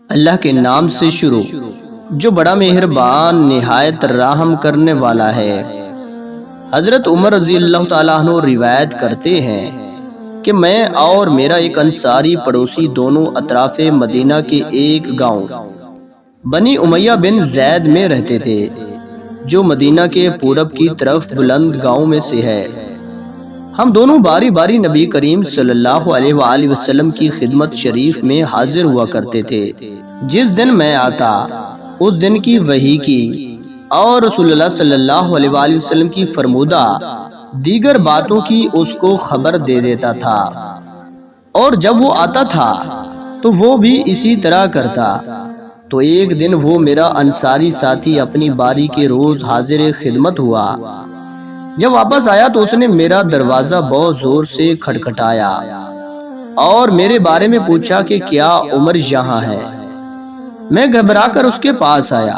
اللہ کے نام سے شروع جو بڑا مہربان نہایت رحم کرنے والا ہے۔ حضرت عمر رضی اللہ تعالیٰ عنہ روایت کرتے ہیں کہ میں اور میرا ایک انصاری پڑوسی دونوں اطراف مدینہ کے ایک گاؤں بنی امیہ بن زید میں رہتے تھے، جو مدینہ کے پورب کی طرف بلند گاؤں میں سے ہے۔ ہم دونوں باری باری نبی کریم صلی اللہ علیہ وآلہ وسلم کی خدمت شریف میں حاضر ہوا کرتے تھے۔ جس دن میں آتا اس دن کی وحی کی اور رسول اللہ صلی اللہ علیہ وآلہ وسلم کی فرمودہ دیگر باتوں کی اس کو خبر دے دیتا تھا، اور جب وہ آتا تھا تو وہ بھی اسی طرح کرتا۔ تو ایک دن وہ میرا انصاری ساتھی اپنی باری کے روز حاضر خدمت ہوا۔ جب واپس آیا تو اس نے میرا دروازہ بہت زور سے کھٹکھٹایا اور میرے بارے میں پوچھا کہ کیا عمر یہاں ہے۔ میں گھبرا کر اس کے پاس آیا۔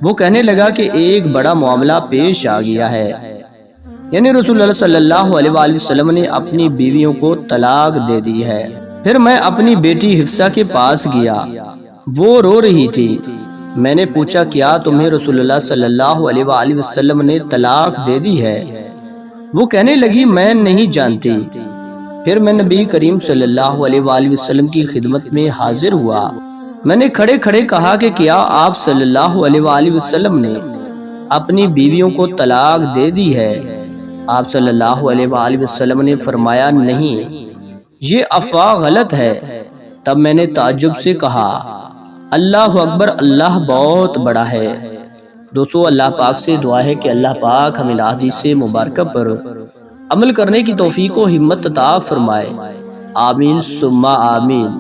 وہ کہنے لگا کہ ایک بڑا معاملہ پیش آ گیا ہے، یعنی رسول اللہ صلی اللہ علیہ وآلہ وسلم نے اپنی بیویوں کو طلاق دے دی ہے۔ پھر میں اپنی بیٹی حفصہ کے پاس گیا، وہ رو رہی تھی۔ میں نے پوچھا کیا تمہیں رسول اللہ صلی اللہ علیہ وآلہ وسلم نے طلاق دے دی ہے؟ وہ کہنے لگی میں نہیں جانتی۔ پھر میں نبی کریم صلی اللہ علیہ وآلہ وسلم کی خدمت میں حاضر ہوا۔ میں نے کھڑے کھڑے کہا کہ کیا آپ صلی اللہ علیہ وآلہ وسلم نے اپنی بیویوں کو طلاق دے دی ہے؟ آپ صلی اللہ علیہ وآلہ وسلم نے فرمایا نہیں، یہ افواہ غلط ہے۔ تب میں نے تعجب سے کہا اللہ اکبر، اللہ بہت بڑا ہے۔ دوستو، اللہ پاک سے دعا ہے کہ اللہ پاک ہمیں حدیث مبارکہ پر عمل کرنے کی توفیق و ہمت عطا فرمائے۔ آمین ثم آمین۔